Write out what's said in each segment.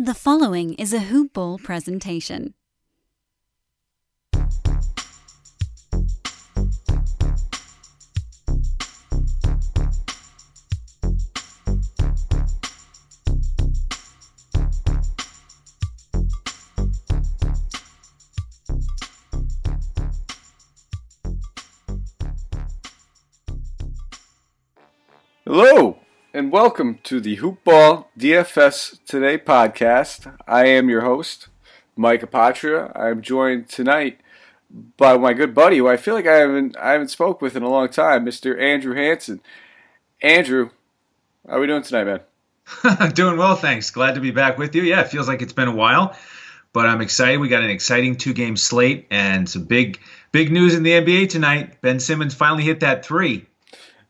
The following is a Hoop Ball presentation. Hello, and welcome to the Hoop Ball DFS Today podcast. I am your host, Mike Apotria. I am joined tonight by my good buddy, who I feel like I haven't spoke with in a long time, Mr. Andrew Hansen. Andrew, how are we doing tonight, man? Doing well, thanks. Glad to be back with you. Yeah, it feels like it's been a while, but I'm excited. We got an exciting two-game slate and some big news in the NBA tonight. Ben Simmons finally hit that three.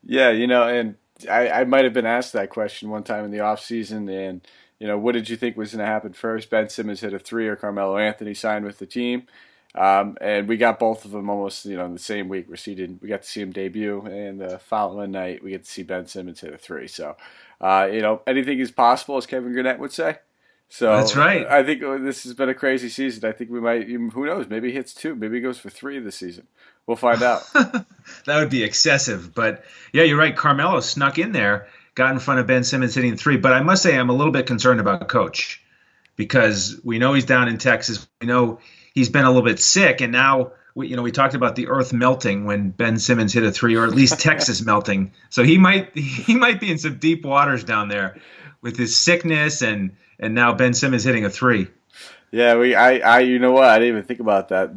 Yeah, and I might have been asked that question one time in the offseason, and, what did you think was going to happen first? Ben Simmons hit a three or Carmelo Anthony signed with the team? And we got both of them almost, in the same week. We got to see him debut, and the following night we get to see Ben Simmons hit a three. So, anything is possible, as Kevin Garnett would say. So that's right. I think this has been a crazy season. I think we might even, who knows, maybe he hits two. Maybe he goes for three this season. We'll find out. That would be excessive. But, yeah, you're right. Carmelo snuck in there, got in front of Ben Simmons hitting three. But I must say I'm a little bit concerned about Coach because we know he's down in Texas. We know he's been a little bit sick. And now, we talked about the earth melting when Ben Simmons hit a three, or at least Texas melting. So he might be in some deep waters down there with his sickness and now Ben Simmons hitting a three. Yeah, you know what? I didn't even think about that.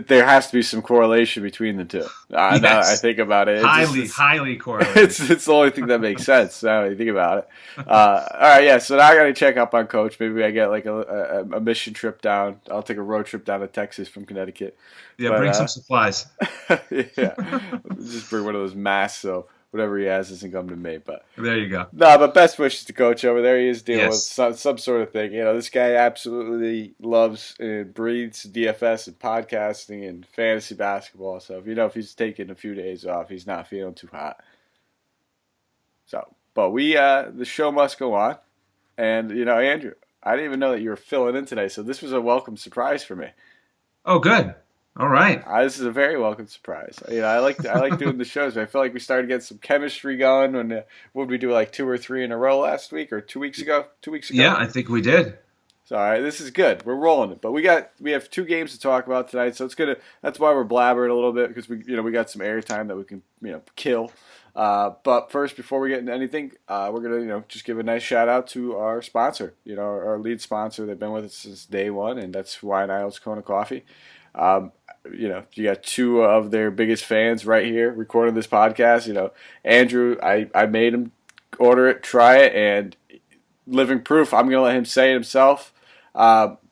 There has to be some correlation between the two. Yes. Now I think about it. Highly correlated. It's the only thing that makes sense now that you think about it. All right, yeah, so now I got to check up on Coach. Maybe I get like a mission trip down. I'll take a road trip down to Texas from Connecticut. Yeah, bring some supplies. Yeah, just bring one of those masks so whatever he has doesn't come to me. But there you go. No, but best wishes to Coach over there. He is dealing with Yes. some sort of thing. This guy absolutely loves and breathes DFS and podcasting and fantasy basketball. So if he's taking a few days off, he's not feeling too hot. So, but the show must go on. And Andrew, I didn't even know that you were filling in today. So this was a welcome surprise for me. Oh, good. All right. This is a very welcome surprise. I like doing the shows. I feel like we started getting some chemistry going when would we do like two or three in a row last week or 2 weeks ago? 2 weeks ago. Yeah, I think we did. So all right, this is good. We're rolling it. But we have two games to talk about tonight, so that's why we're blabbering a little bit because we got some airtime that we can kill. But first, before we get into anything, we're gonna just give a nice shout out to our sponsor. Our lead sponsor. They've been with us since day one, and that's Hawaiian Isles Kona Coffee. You got two of their biggest fans right here recording this podcast. Andrew, I made him order it, try it, and living proof. I'm going to let him say it himself.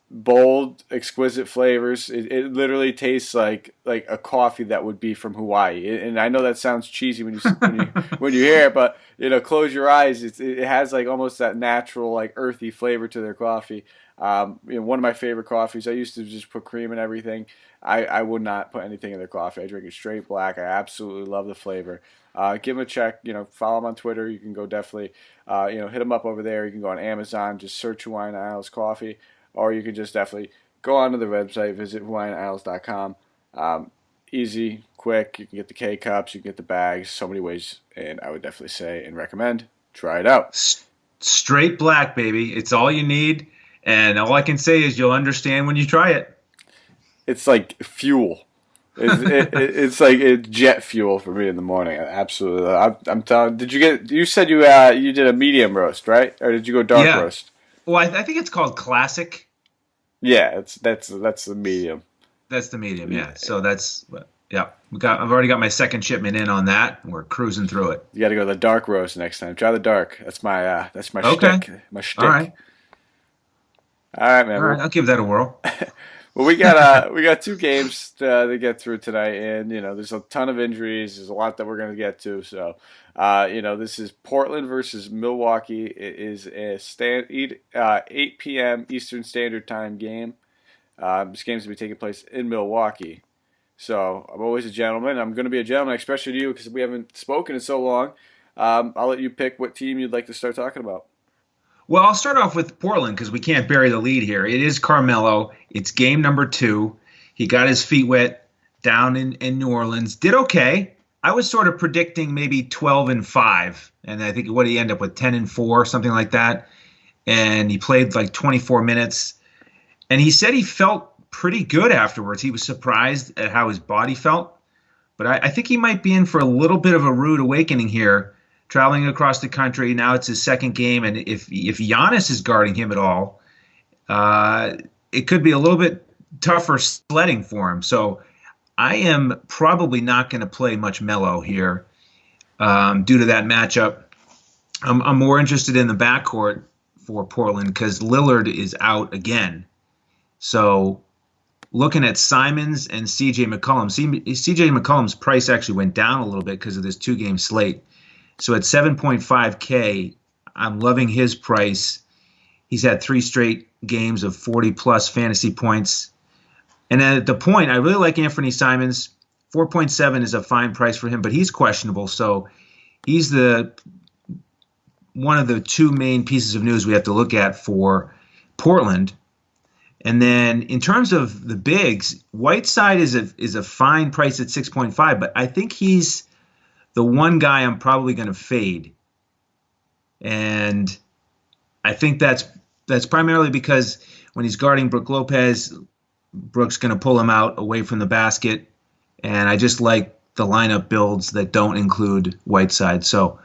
Bold, exquisite flavors. It literally tastes like a coffee that would be from Hawaii. And I know that sounds cheesy when you hear it, but close your eyes. It has like almost that natural like earthy flavor to their coffee. One of my favorite coffees. I used to just put cream in everything. I would not put anything in their coffee. I drink it straight black. I absolutely love the flavor. Give them a check. Follow them on Twitter. You can go definitely, hit them up over there. You can go on Amazon. Just search Hawaiian Isles Coffee, or you can just definitely go onto the website. Visit HawaiianIsles.com. Easy, quick. You can get the K cups. You can get the bags. So many ways, and I would definitely say and recommend try it out. Straight black, baby. It's all you need. And all I can say is you'll understand when you try it. It's like fuel. It's like jet fuel for me in the morning. Absolutely. I'm telling. You said you did a medium roast, right? Or did you go dark roast? Well, I think it's called classic. Yeah, that's the medium. That's the medium. Yeah. So I've already got my second shipment in on that. We're cruising through it. You got to go the dark roast next time. Try the dark. That's my okay. shtick. My shtick. All right, man. All right, I'll give that a whirl. Well, we got two games to get through tonight, and there's a ton of injuries. There's a lot that we're going to get to. So, this is Portland versus Milwaukee. It is a 8 p.m. Eastern Standard Time game. This game's going to be taking place in Milwaukee. So I'm always a gentleman. I'm going to be a gentleman, especially to you, because we haven't spoken in so long. I'll let you pick what team you'd like to start talking about. Well, I'll start off with Portland because we can't bury the lead here. It is Carmelo. It's game number 2. He got his feet wet down in New Orleans. Did okay. I was sort of predicting maybe 12-5, and I think what he ended up with 10-4, something like that. And he played like 24 minutes. And he said he felt pretty good afterwards. He was surprised at how his body felt. But I think he might be in for a little bit of a rude awakening here, traveling across the country. Now it's his second game, and if Giannis is guarding him at all, it could be a little bit tougher sledding for him. So I am probably not going to play much Melo here due to that matchup. I'm more interested in the backcourt for Portland because Lillard is out again. So looking at Simons and C.J. McCollum, C.J. McCollum's price actually went down a little bit because of this 2-game slate. So at 7.5K, I'm loving his price. He's had 3 straight games of 40-plus fantasy points. And at the point, I really like Anthony Simons. 4.7 is a fine price for him, but he's questionable. So he's one of the 2 main pieces of news we have to look at for Portland. And then in terms of the bigs, Whiteside is a fine price at 6.5, but I think he's the one guy I'm probably going to fade. And I think that's primarily because when he's guarding Brook Lopez, Brook's going to pull him out away from the basket. And I just like the lineup builds that don't include Whiteside. So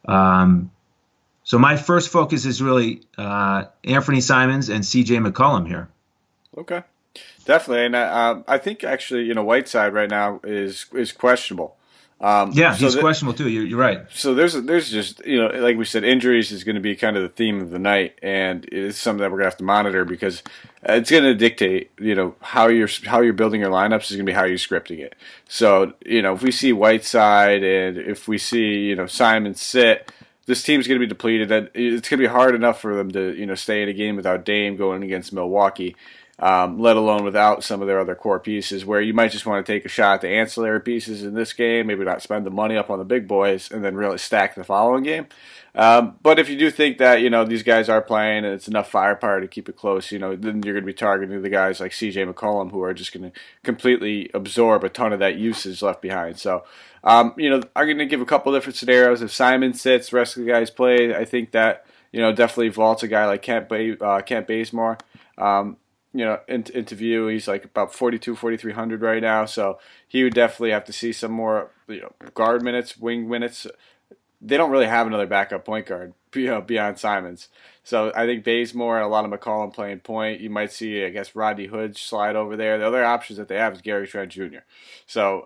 my first focus is really Anthony Simons and C.J. McCollum here. Okay, definitely, and I think actually, Whiteside right now is questionable. He's questionable too. You're right. So there's just like we said, injuries is going to be kind of the theme of the night, and it's something that we're going to have to monitor because it's going to dictate how you're building your lineups is going to be how you're scripting it. So if we see Whiteside and if we see Simon sit, this team's going to be depleted. It's going to be hard enough for them to stay in a game without Dame going against Milwaukee. Let alone without some of their other core pieces, where you might just want to take a shot at the ancillary pieces in this game, maybe not spend the money up on the big boys, and then really stack the following game. But if you do think that these guys are playing and it's enough firepower to keep it close, then you're going to be targeting the guys like C.J. McCollum, who are just going to completely absorb a ton of that usage left behind. So, I'm going to give a couple different scenarios. If Simon sits, the rest of the guys play. I think that definitely vaults a guy like Kent Bazemore. Into view. He's like about 4,300 right now, so he would definitely have to see some more, guard minutes, wing minutes. They don't really have another backup point guard, beyond Simons. So I think Bazemore and a lot of McCollum playing point. You might see, I guess, Rodney Hood slide over there. The other options that they have is Gary Trent Jr. So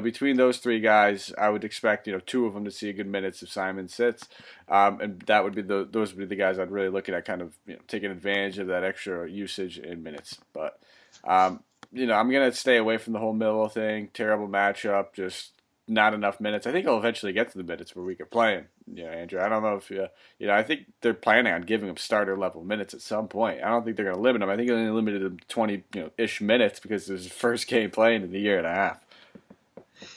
between those 3 guys, I would expect 2 of them to see good minutes if Simon sits, and that would be those would be the guys I'd really look at kind of taking advantage of that extra usage in minutes. But I'm gonna stay away from the whole Melo thing. Terrible matchup, just not enough minutes. I think he'll eventually get to the minutes where we could play him. Andrew, I don't know if I think they're planning on giving him starter level minutes at some point. I don't think they're going to limit him. I think they're only limited him to 20 ish minutes because it was his first game playing in a year and a half.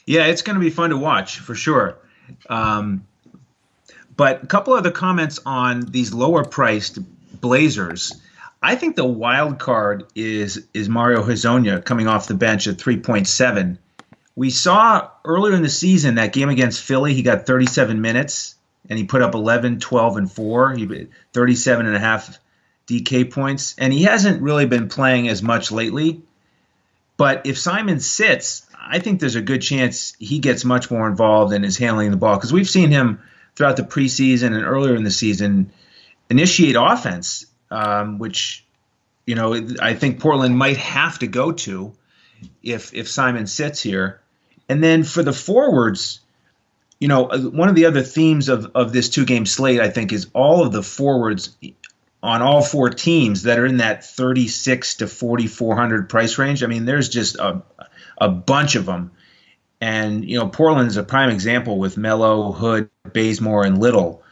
Yeah, it's going to be fun to watch for sure. But a couple other comments on these lower priced Blazers. I think the wild card is Mario Hezonja coming off the bench at 3.7. We saw earlier in the season that game against Philly, he got 37 minutes, and he put up 11, 12, and 4. He 37.5 DK points, and he hasn't really been playing as much lately. But if Simon sits, I think there's a good chance he gets much more involved and is handling the ball, because we've seen him throughout the preseason and earlier in the season initiate offense, which I think Portland might have to go to if Simon sits here. And then for the forwards, one of the other themes of this 2-game slate, I think, is all of the forwards on all 4 teams that are in that 36 to 4,400 price range. I mean, there's just a bunch of them. And, Portland is a prime example with Melo, Hood, Bazemore, and Little,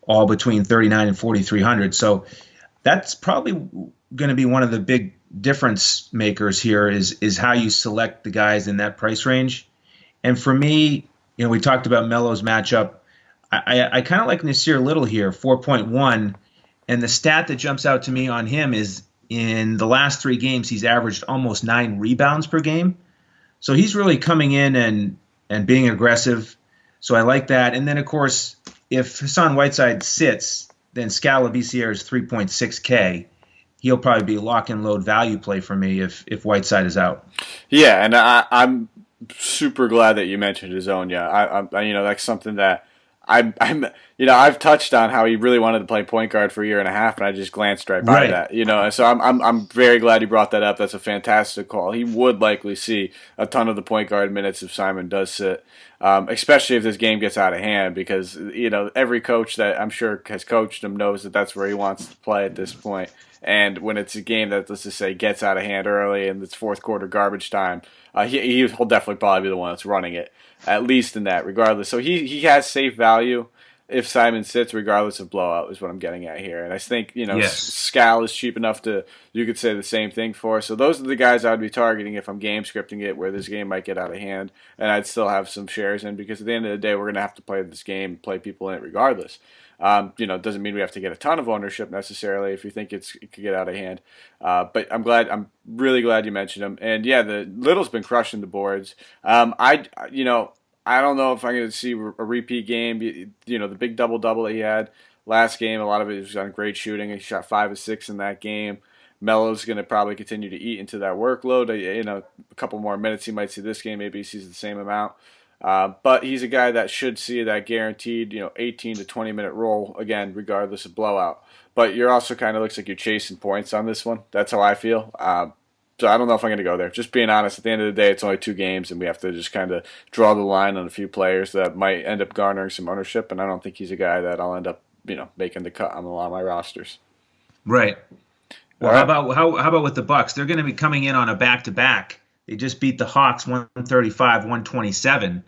all between 39 and 4,300. So that's probably going to be one of the big difference makers here is how you select the guys in that price range. And for me, we talked about Melo's matchup. I kind of like Nasir Little here, 4.1, And the stat that jumps out to me on him is in the last 3 games, he's averaged almost 9 rebounds per game. So he's really coming in and being aggressive. So I like that. And then, of course, if Hassan Whiteside sits, then Scala BCR is 3.6K. He'll probably be a lock-and-load value play for me if Whiteside is out. Yeah, and I'm super glad that you mentioned his own. Yeah, I that's something that I'm I've touched on how he really wanted to play point guard for a year and a half, and I just glanced right by that. So I'm very glad you brought that up. That's a fantastic call. He would likely see a ton of the point guard minutes if Simon does sit, especially if this game gets out of hand, because every coach that I'm sure has coached him knows that that's where he wants to play at this point. And when it's a game that, let's just say, gets out of hand early and it's fourth quarter garbage time, he'll definitely probably be the one that's running it, at least in that, regardless. So he has safe value if Simon sits, regardless of blowout, is what I'm getting at here. And I think, Scal is cheap enough you could say the same thing for. So those are the guys I would be targeting if I'm game scripting it, where this game might get out of hand, and I'd still have some shares in, because at the end of the day, we're going to have to play this game, play people in it regardless. It doesn't mean we have to get a ton of ownership necessarily if you think it could get out of hand. But I'm really glad you mentioned him. And yeah, the Little's been crushing the boards. I don't know if I'm going to see a repeat game. The big double-double that he had last game, a lot of it was on great shooting. He shot 5 of 6 in that game. Melo's going to probably continue to eat into that workload. A couple more minutes he might see this game. Maybe he sees the same amount. But he's a guy that should see that guaranteed, 18 to 20-minute role, again, regardless of blowout. But you're also kind of looks like you're chasing points on this one. That's how I feel. So I don't know if I'm going to go there. Just being honest, at the end of the day, it's only 2 games, and we have to just kind of draw the line on a few players that might end up garnering some ownership, and I don't think he's a guy that I'll end up, making the cut on a lot of my rosters. Right. Well, how about with the Bucks? They're going to be coming in on a back-to-back. They just beat the Hawks 135-127.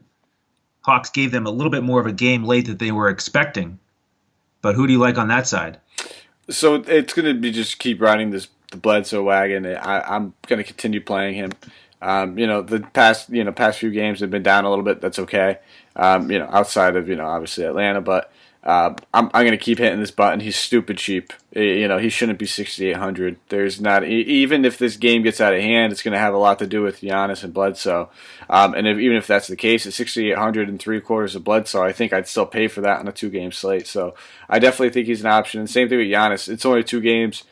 Hawks gave them a little bit more of a game late than they were expecting. But who do you like on that side? So it's going to be just keep riding the Bledsoe wagon. I'm going to continue playing him. The past few games have been down a little bit. That's okay. Outside of obviously Atlanta, but I'm going to keep hitting this button. He's stupid cheap. He shouldn't be 6,800. There's not, even if this game gets out of hand, it's going to have a lot to do with Giannis and Bledsoe. Even if that's the case, at 6,800 and 3/4 of Bledsoe, I think I'd still pay for that on a 2-game slate. So I definitely think he's an option. And same thing with Giannis. It's only 2 games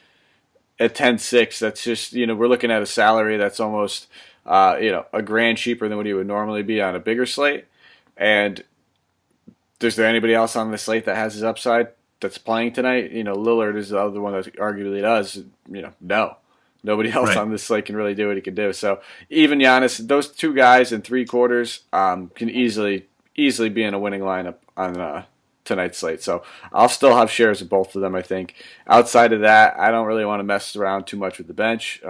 at 10-6. That's just, we're looking at a salary that's almost, a grand cheaper than what he would normally be on a bigger slate. And is there anybody else on the slate that has his upside that's playing tonight? Lillard is the other one that arguably does. No. Nobody else on this slate can really do what he can do. So even Giannis, those 2 guys in 3/4 can easily be in a winning lineup on tonight's slate. So I'll still have shares of both of them, I think. Outside of that, I don't really want to mess around too much with the bench.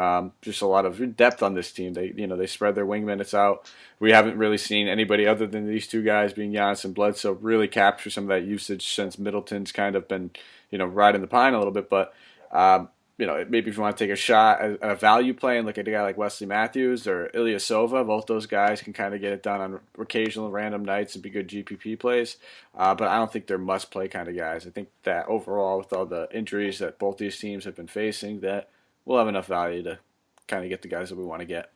Just a lot of depth on this team. They spread their wing minutes out. We haven't really seen anybody other than these 2 guys, being Giannis and Bledsoe, really capture some of that usage since Middleton's kind of been, riding the pine a little bit. But maybe if you want to take a shot at a value play and look at a guy like Wesley Matthews or Ilyasova, both those guys can kind of get it done on occasional random nights and be good GPP plays. But I don't think they're must-play kind of guys. I think that overall, with all the injuries that both these teams have been facing, that we'll have enough value to kind of get the guys that we want to get.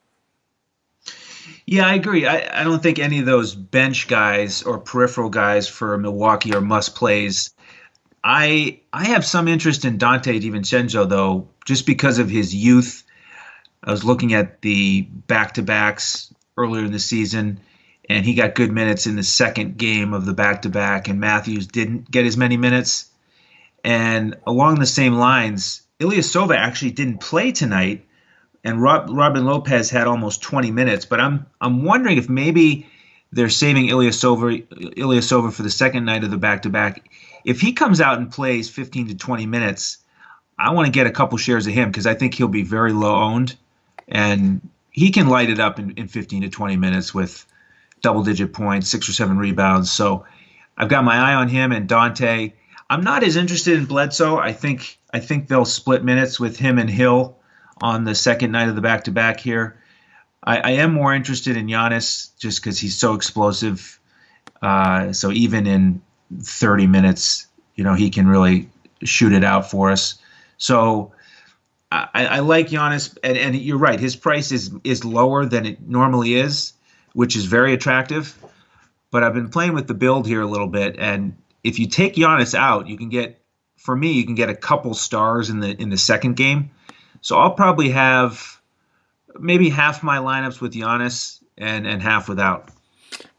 Yeah, I agree. I don't think any of those bench guys or peripheral guys for Milwaukee are must-plays. I have some interest in Dante DiVincenzo, though, just because of his youth. I was looking at the back-to-backs earlier in the season, and he got good minutes in the second game of the back-to-back, and Matthews didn't get as many minutes. And along the same lines, Ilyasova actually didn't play tonight, and Robin Lopez had almost 20 minutes. But I'm wondering if maybe they're saving Ilyasova for the second night of the back-to-back. If he comes out and plays 15 to 20 minutes, I want to get a couple shares of him because I think he'll be very low owned, and he can light it up in 15 to 20 minutes with double-digit points, 6 or 7 rebounds. So I've got my eye on him and Dante. I'm not as interested in Bledsoe. I think they'll split minutes with him and Hill on the second night of the back-to-back here. I am more interested in Giannis just because he's so explosive. So even in 30 minutes, he can really shoot it out for us. So I like Giannis, and you're right. His price is lower than it normally is, which is very attractive. But I've been playing with the build here a little bit, and if you take Giannis out, you can get a couple stars in the second game. So I'll probably have maybe half my lineups with Giannis and half without.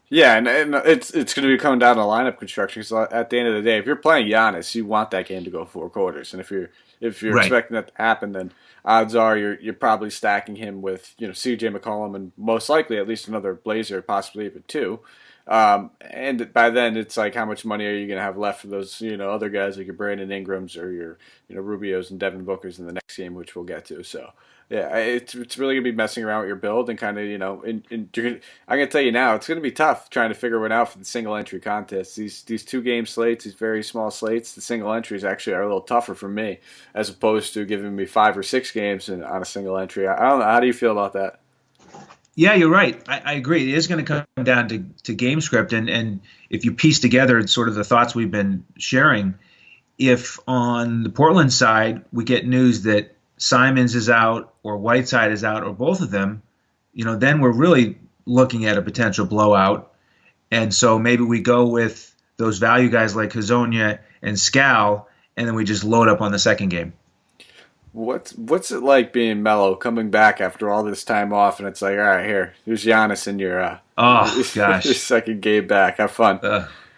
Yeah, and it's going to be coming down to lineup construction. So at the end of the day, if you're playing Giannis, you want that game to go 4 quarters, and if you're Right. expecting that to happen, then odds are you're probably stacking him with C.J. McCollum and most likely at least another Blazer, possibly even two. And by then, it's like how much money are you going to have left for those other guys like your Brandon Ingrams or your Rubios and Devin Bookers in the next game, which we'll get to. So. Yeah, it's really gonna be messing around with your build and kind of I'm gonna tell you now, it's gonna be tough trying to figure one out for the single entry contests. These 2 game slates, these very small slates, the single entries actually are a little tougher for me as opposed to giving me 5 or 6 games on a single entry. I don't know. How do you feel about that? Yeah, you're right. I agree. It is going to come down to game script, and if you piece together sort of the thoughts we've been sharing, if on the Portland side we get news that Simons is out or Whiteside is out or both of them, then we're really looking at a potential blowout. And so maybe we go with those value guys like Hazonia and Scal, and then we just load up on the second game. What's it like being Melo coming back after all this time off, and it's like, all right, here's Giannis in your oh gosh, your second game back. Have fun.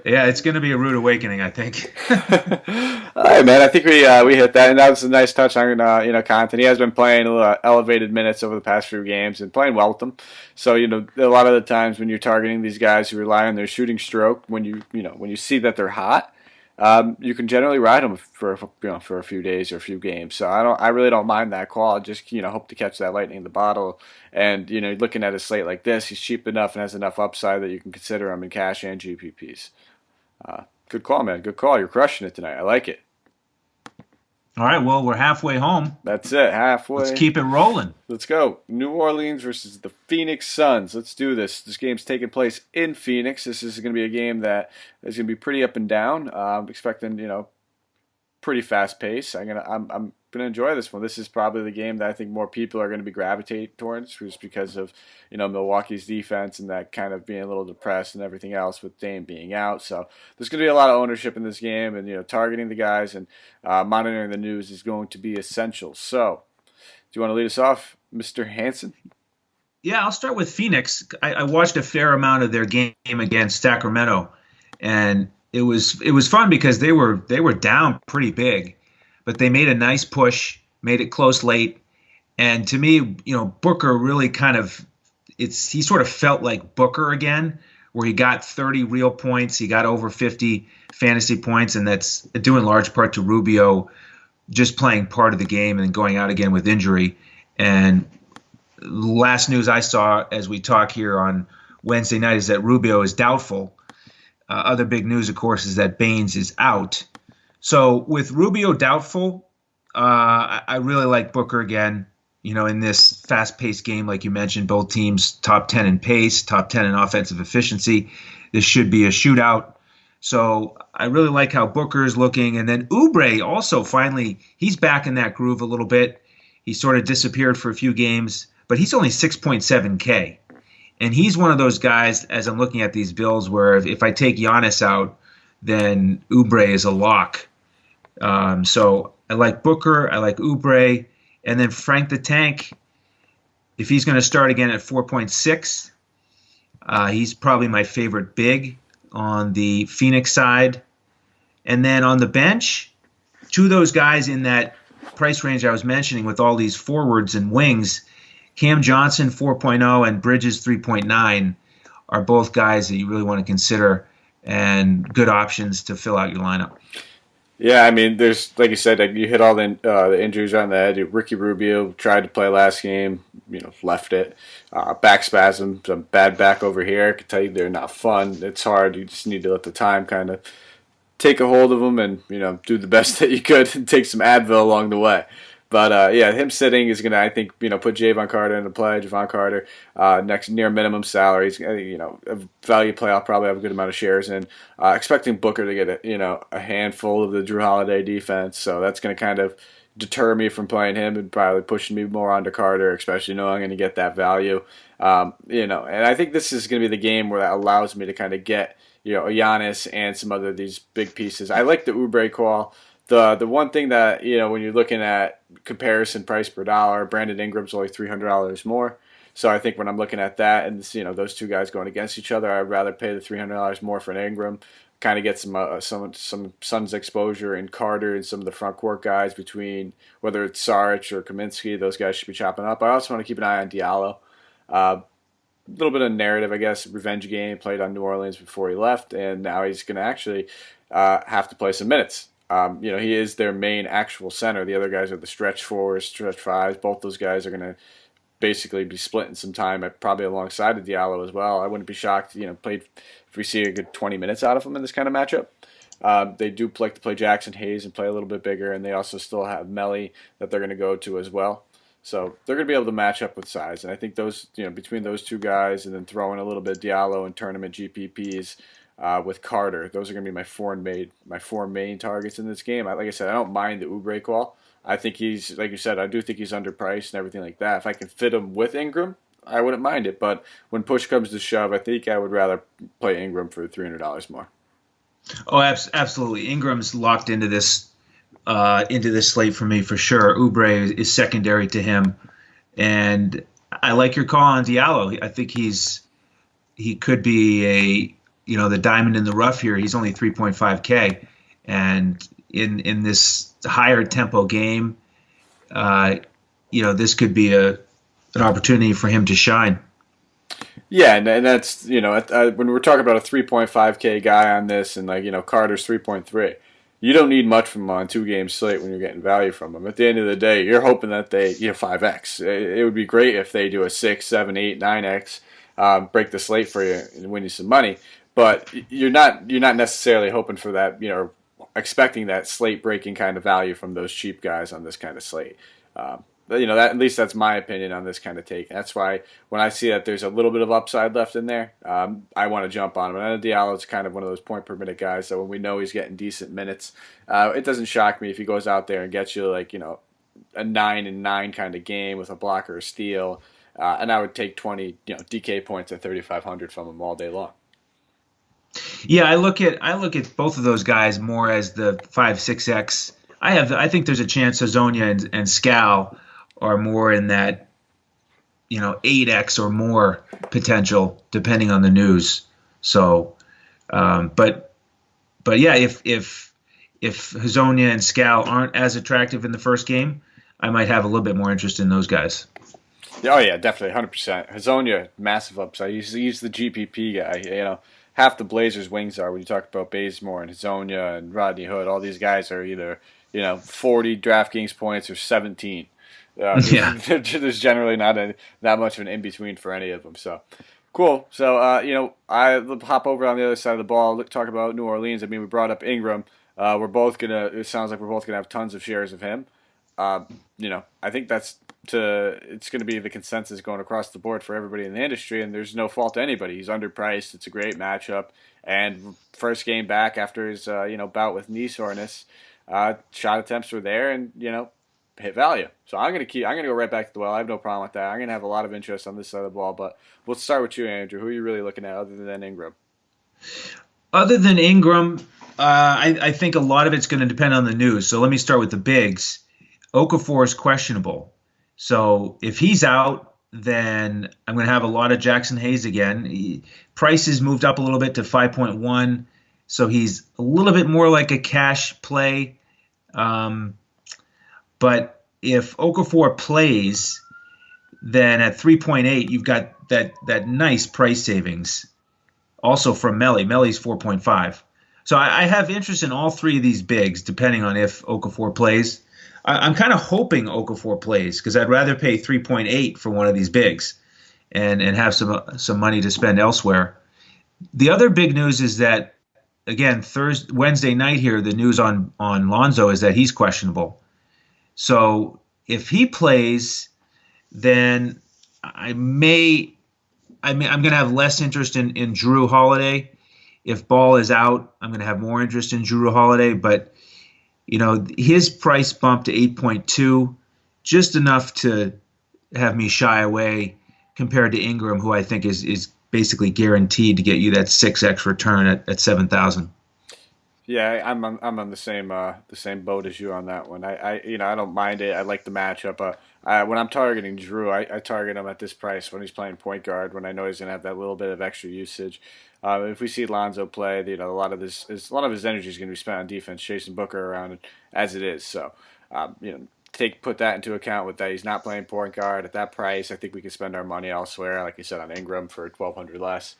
Yeah, it's going to be a rude awakening, I think. All right, man. I think we hit that, and that was a nice touch on Compton. He has been playing elevated minutes over the past few games and playing well with them. So a lot of the times when you're targeting these guys who rely on their shooting stroke, when you see that they're hot, you can generally ride them for a few days or a few games. So I really don't mind that call. I just hope to catch that lightning in the bottle. And looking at a slate like this, he's cheap enough and has enough upside that you can consider him in cash and GPPs. Good call, man. Good call. You're crushing it tonight. I like it. All right, well, we're halfway home. That's it, halfway. Let's keep it rolling. Let's go. New Orleans versus the Phoenix Suns. Let's do this. This game's taking place in Phoenix. This is going to be a game that is going to be pretty up and down. I'm expecting, pretty fast pace. I'm gonna enjoy this one. This is probably the game that I think more people are going to be gravitating towards, just because of Milwaukee's defense and that kind of being a little depressed and everything else with Dame being out. So there's going to be a lot of ownership in this game, and targeting the guys and monitoring the news is going to be essential. So, do you want to lead us off, Mr. Hansen? Yeah, I'll start with Phoenix. I watched a fair amount of their game against Sacramento, and it was fun because they were down pretty big, but they made a nice push, made it close late, and to me, Booker really he sort of felt like Booker again, where he got 30 real points, he got over 50 fantasy points, and that's due in large part to Rubio just playing part of the game and going out again with injury. And last news I saw as we talk here on Wednesday night is that Rubio is doubtful. Other big news, of course, is that Baines is out. So with Rubio doubtful, I really like Booker again. In this fast-paced game, like you mentioned, both teams top 10 in pace, top 10 in offensive efficiency. This should be a shootout. So I really like how Booker is looking. And then Oubre also finally, he's back in that groove a little bit. He sort of disappeared for a few games, but he's only 6.7K. And he's one of those guys, as I'm looking at these builds, where if I take Giannis out, then Oubre is a lock. So I like Booker, I like Oubre, and then Frank the Tank, if he's going to start again at 4.6, he's probably my favorite big on the Phoenix side. And then on the bench, two of those guys in that price range I was mentioning with all these forwards and wings, Cam Johnson 4.0 and Bridges 3.9 are both guys that you really want to consider and good options to fill out your lineup. Yeah, I mean, there's, like you said, you hit all the injuries on the head. Ricky Rubio tried to play last game, left it. Back spasm, some bad back over here. I can tell you they're not fun. It's hard. You just need to let the time kind of take a hold of them and, do the best that you could and take some Advil along the way. But yeah, him sitting is gonna, I think, put Javon Carter into play. Javon Carter, next near minimum salary. He's a value play. I'll probably have a good amount of shares in. Expecting Booker to get a handful of the Drew Holiday defense, so that's gonna kind of deter me from playing him and probably pushing me more onto Carter, especially knowing I'm going to get that value. And I think this is going to be the game where that allows me to kind of get a Giannis and some other these big pieces. I like the Oubre call. The one thing that when you're looking at comparison price per dollar, Brandon Ingram's only $300 more. So I think when I'm looking at that and those two guys going against each other, I'd rather pay the $300 more for an Ingram. Kind of get some Suns exposure in Carter and some of the front court guys between whether it's Saric or Kaminsky. Those guys should be chopping up. I also want to keep an eye on Diallo. A little bit of narrative, I guess, revenge game. Played on New Orleans before he left, and now he's going to actually have to play some minutes. He is their main actual center. The other guys are the stretch fours, stretch fives. Both those guys are going to basically be splitting some time, probably alongside of Diallo as well. I wouldn't be shocked, if we see a good 20 minutes out of him in this kind of matchup. They do like to play Jackson Hayes and play a little bit bigger, and they also still have Melly that they're going to go to as well. So they're going to be able to match up with size, and I think those, between those two guys, and then throwing a little bit of Diallo and tournament GPPs with Carter, those are going to be my four main targets in this game. Like I said, I don't mind the Oubre call. I think he's, like you said, I do think he's underpriced and everything like that. If I can fit him with Ingram, I wouldn't mind it. But when push comes to shove, I think I would rather play Ingram for $300 more. Oh, absolutely. Ingram's locked into this slate for me for sure. Oubre is secondary to him, and I like your call on Diallo. I think he could be the diamond in the rough here. He's only 3.5K, and in this higher tempo game, this could be an opportunity for him to shine. Yeah, and that's when we're talking about a 3.5K guy on this, and Carter's 3.3, you don't need much from him on 2-game slate when you're getting value from him. At the end of the day, you're hoping that they 5x. It would be great if they do a 6, 7, 8, 9x, break the slate for you and win you some money. But you're not necessarily hoping for that, expecting that slate breaking kind of value from those cheap guys on this kind of slate. That at least that's my opinion on this kind of take. That's why when I see that there's a little bit of upside left in there, I want to jump on him. And I know Diallo's kind of one of those point per minute guys, so when we know he's getting decent minutes, it doesn't shock me if he goes out there and gets you a 9-9 kind of game with a block or a steal, and I would take 20 DK points at 3,500 from him all day long. Yeah, I look at both of those guys more as the 5-6x. I think there's a chance Hazonia and Scal are more in that 8x or more potential depending on the news. So, but yeah, if Hazonia and Scal aren't as attractive in the first game, I might have a little bit more interest in those guys. Oh yeah, definitely 100%. Hazonia, massive upside. He's the GPP guy. Half the Blazers' wings are when you talk about Bazemore and Hazonia and Rodney Hood. All these guys are either 40 DraftKings points or 17. There's generally not that much of an in between for any of them. So cool. So I hop over on the other side of the ball. Talk about New Orleans. I mean, we brought up Ingram. It sounds like we're both gonna have tons of shares of him. I think it's going to be the consensus going across the board for everybody in the industry, and there's no fault to anybody. He's underpriced. It's a great matchup, and first game back after his bout with knee soreness, shot attempts were there, and hit value. So I'm going to go right back to the well. I have no problem with that. I'm going to have a lot of interest on this side of the ball, but we'll start with you, Andrew. Who are you really looking at other than Ingram? Other than Ingram, I think a lot of it's going to depend on the news. So let me start with the bigs. Okafor is questionable. So if he's out, then I'm going to have a lot of Jackson Hayes again. Price has moved up a little bit to 5.1, so he's a little bit more like a cash play. But if Okafor plays, then at 3.8, you've got that nice price savings. Also from Melly. Melly's 4.5. So I have interest in all three of these bigs, depending on if Okafor plays. I'm kind of hoping Okafor plays because I'd rather pay 3.8 for one of these bigs and have some money to spend elsewhere. The other big news is that, again, Wednesday night here, the news on Lonzo is that he's questionable. So If he plays, then I'm going to have less interest in Drew Holiday. If Ball is out, I'm going to have more interest in Drew Holiday. But, his price bumped to 8.2, just enough to have me shy away compared to Ingram, who I think is basically guaranteed to get you that 6x return at 7,000. Yeah, I'm on the same boat as you on that one. I don't mind it. I like the matchup. When I'm targeting Drew, I target him at this price when he's playing point guard, when I know he's gonna have that little bit of extra usage. If we see Lonzo play, a lot of a lot of his energy is gonna be spent on defense, chasing Booker around as it is. So, put that into account with that he's not playing point guard at that price. I think we can spend our money elsewhere, like you said, on Ingram for 1,200 less.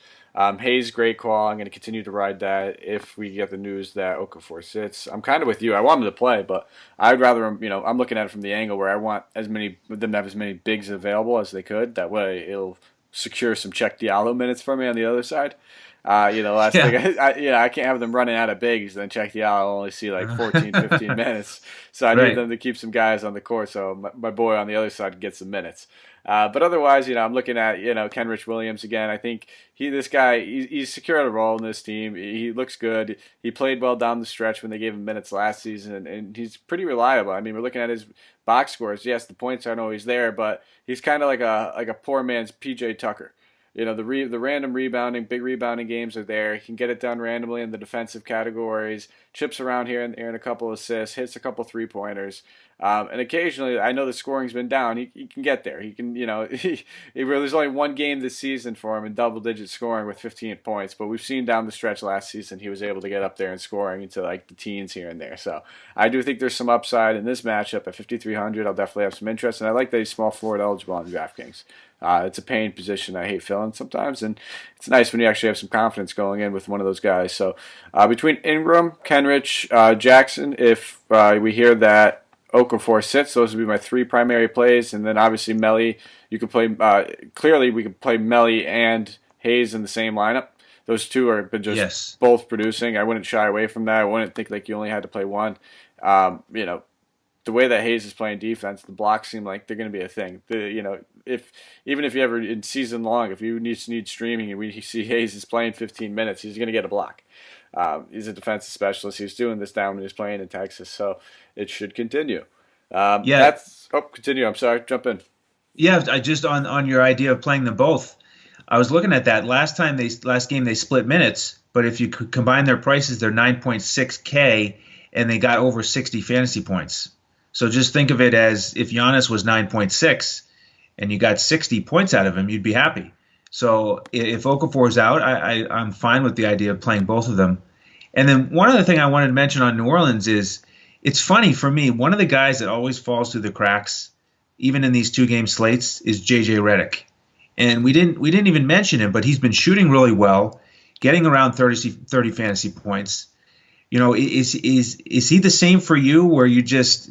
Hayes, great call. I'm going to continue to ride that if we get the news that Okafor sits. I'm kind of with you. I want him to play, but I'd rather him, I'm looking at it from the angle where I want them to have as many bigs available as they could. That way it'll secure some check Diallo minutes for me on the other side. Last Yeah. thing, I can't have them running out of bigs, then check the out. I'll only see like 14, 15 minutes. So I need Right. them to keep some guys on the court so my boy on the other side gets some minutes. But otherwise, I'm looking at, Kenrich Williams again. I think he's secured a role in this team. He looks good. He played well down the stretch when they gave him minutes last season, and he's pretty reliable. I mean, we're looking at his box scores. Yes, the points aren't always there, but he's kind of like a poor man's PJ Tucker. The random rebounding, big rebounding games are there. He can get it done randomly in the defensive categories, chips around here and there, and a couple assists, hits a couple 3-pointers. And occasionally, I know the scoring's been down. He can get there. He can, there's only one game this season for him in double-digit scoring with 15 points. But we've seen down the stretch last season he was able to get up there and scoring into like the teens here and there. So I do think there's some upside in this matchup at 5,300. I'll definitely have some interest, and I like that he's small forward eligible on DraftKings. It's a pain position I hate filling sometimes, and it's nice when you actually have some confidence going in with one of those guys. So between Ingram, Kenrich, Jackson, if we hear that Okafor sits, those would be my three primary plays, and then obviously Melly. You could play clearly. We could play Melly and Hayes in the same lineup. Those two are just Yes. both producing. I wouldn't shy away from that. I wouldn't think like you only had to play one. The way that Hayes is playing defense, the blocks seem like they're going to be a thing. If even if you ever in season long, if you need streaming and we see Hayes is playing 15 minutes, he's going to get a block. He's a defensive specialist. He was doing this down when he was playing in Texas, so it should continue. Yeah. Continue. I'm sorry. Jump in. Yeah. I just on your idea of playing them both. I was looking at that last game they split minutes, but if you could combine their prices, they're 9.6K and they got over 60 fantasy points. So just think of it as if Giannis was 9.6 and you got 60 points out of him, you'd be happy. So if Okafor's out, I'm fine with the idea of playing both of them. And then one other thing I wanted to mention on New Orleans is it's funny for me. One of the guys that always falls through the cracks, even in these 2-game slates, is JJ Redick. And we didn't even mention him, but he's been shooting really well, getting around 30 fantasy points. Is he the same for you, where you just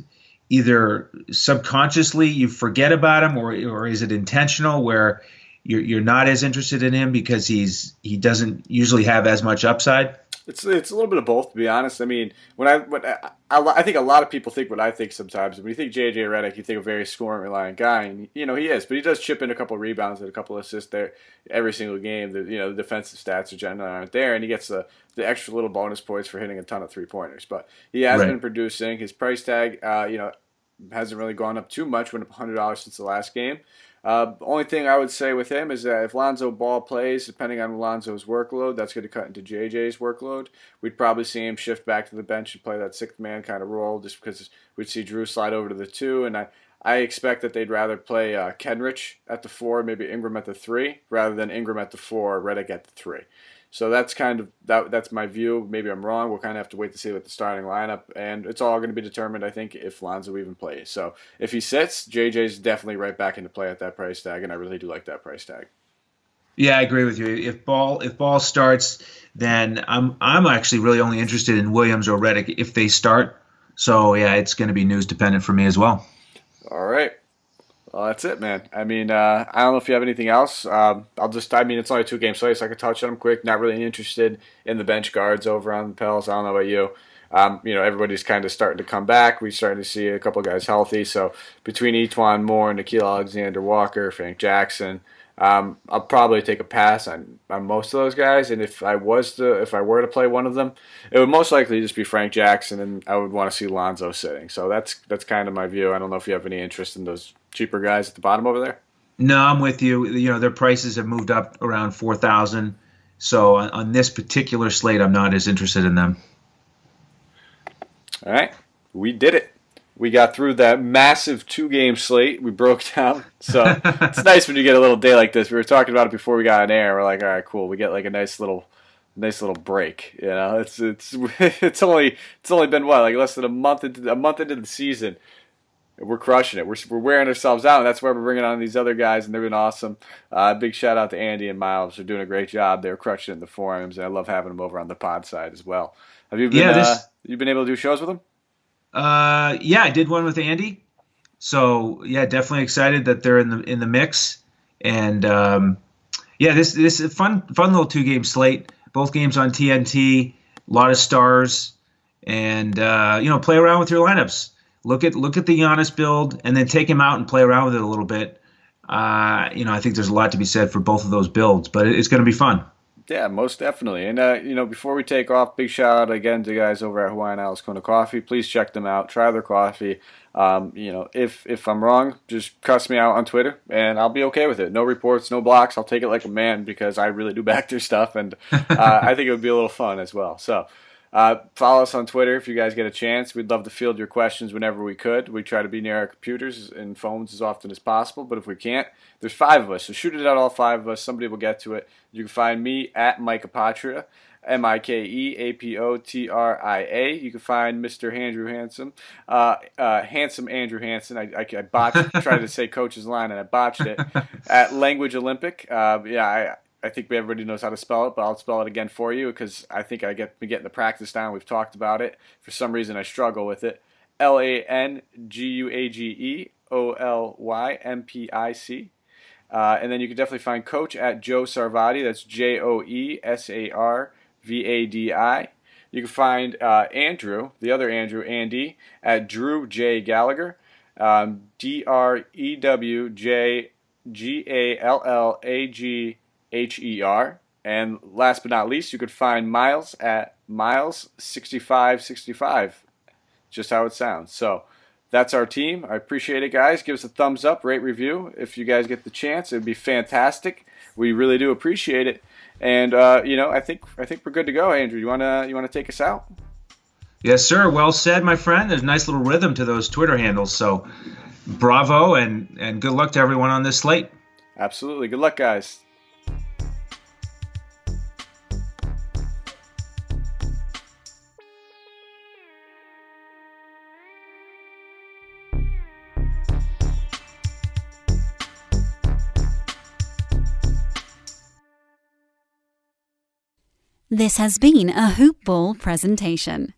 either subconsciously you forget about him, or is it intentional where you're not as interested in him because he doesn't usually have as much upside? It's a little bit of both, to be honest. I mean, I think a lot of people think what I think sometimes. When you think JJ Redick, you think a very scoring reliant guy, and he is, but he does chip in a couple of rebounds and a couple of assists there every single game. The defensive stats are generally aren't there, and he gets the extra little bonus points for hitting a ton of 3-pointers. But he has Right. been producing. His price tag, hasn't really gone up too much. Went up $100 since the last game. Only thing I would say with him is that if Lonzo Ball plays, depending on Lonzo's workload, that's going to cut into JJ's workload. We'd probably see him shift back to the bench and play that sixth man kind of role, just because we'd see Drew slide over to the 2, and I expect that they'd rather play Kenrich at the 4, maybe Ingram at the 3, rather than Ingram at the 4, Redick at the 3. So that's kind of that's my view. Maybe I'm wrong. We'll kind of have to wait to see what the starting lineup, and it's all going to be determined, I think, if Lonzo even plays. So if he sits, JJ's definitely right back into play at that price tag, and I really do like that price tag. Yeah, I agree with you. If Ball starts, then I'm actually really only interested in Williams or Redick if they start. So yeah, it's going to be news dependent for me as well. All right. Well, that's it, man. I mean, I don't know if you have anything else. It's only a 2-game slate, so I can touch on them quick. Not really interested in the bench guards over on the Pels. I don't know about you. Everybody's kind of starting to come back. We're starting to see a couple guys healthy. So between Etuan Moore, Nickeil Alexander-Walker, Frank Jackson, I'll probably take a pass on most of those guys. And if I were to play one of them, it would most likely just be Frank Jackson, and I would want to see Lonzo sitting. So that's kind of my view. I don't know if you have any interest in those cheaper guys at the bottom over there. No, I'm with you. Their prices have moved up around 4,000. So on this particular slate, I'm not as interested in them. All right, we did it. We got through that massive 2-game slate. We broke down. So it's nice when you get a little day like this. We were talking about it before we got on air. We're like, all right, cool. We get like a nice little break. It's only been what, like less than a month into the season. We're crushing it. We're wearing ourselves out, and that's why we're bringing on these other guys, and they've been awesome. Big shout out to Andy and Miles. They're doing a great job. They're crushing it in the forums, and I love having them over on the pod side as well. Have you been? You've been able to do shows with them? Yeah, I did one with Andy. So yeah, definitely excited that they're in the mix. And this is a fun little 2-game slate. Both games on TNT. A lot of stars, and play around with your lineups. Look at the Giannis build, and then take him out and play around with it a little bit. I think there's a lot to be said for both of those builds, but it's going to be fun. Yeah, most definitely. And, before we take off, big shout out again to guys over at Hawaiian Isles Kona Coffee. Please check them out. Try their coffee. If I'm wrong, just cuss me out on Twitter, and I'll be okay with it. No reports, no blocks. I'll take it like a man because I really do back their stuff, and I think it would be a little fun as well. So follow us on Twitter if you guys get a chance. We'd love to field your questions whenever we could. We try to be near our computers and phones as often as possible, but if we can't, there's 5 of us, so shoot it at all 5 of us. Somebody will get to it. You can find me at Mike Apotria, MikeApotria. You can find Mr. Andrew Handsome, Handsome Andrew Hansen. I tried to say coach's line, and I botched it, at Language Olympic. I think everybody knows how to spell it, but I'll spell it again for you because I think been getting the practice down. We've talked about it. For some reason, I struggle with it. LANGUAGEOLYMPIC. And then you can definitely find Coach at Joe Sarvadi. That's JoeSarvadi. You can find Andrew, the other Andrew, Andy, at Drew J. Gallagher. DREWJGALLAGHER. And last but not least, you could find Miles at Miles6565. Just how it sounds. So that's our team. I appreciate it, guys. Give us a thumbs up, rate, review. If you guys get the chance, it would be fantastic. We really do appreciate it. And I think we're good to go. Andrew, you wanna take us out? Yes, sir. Well said, my friend. There's a nice little rhythm to those Twitter handles. So bravo and good luck to everyone on this slate. Absolutely. Good luck, guys. This has been a Hoop Ball presentation.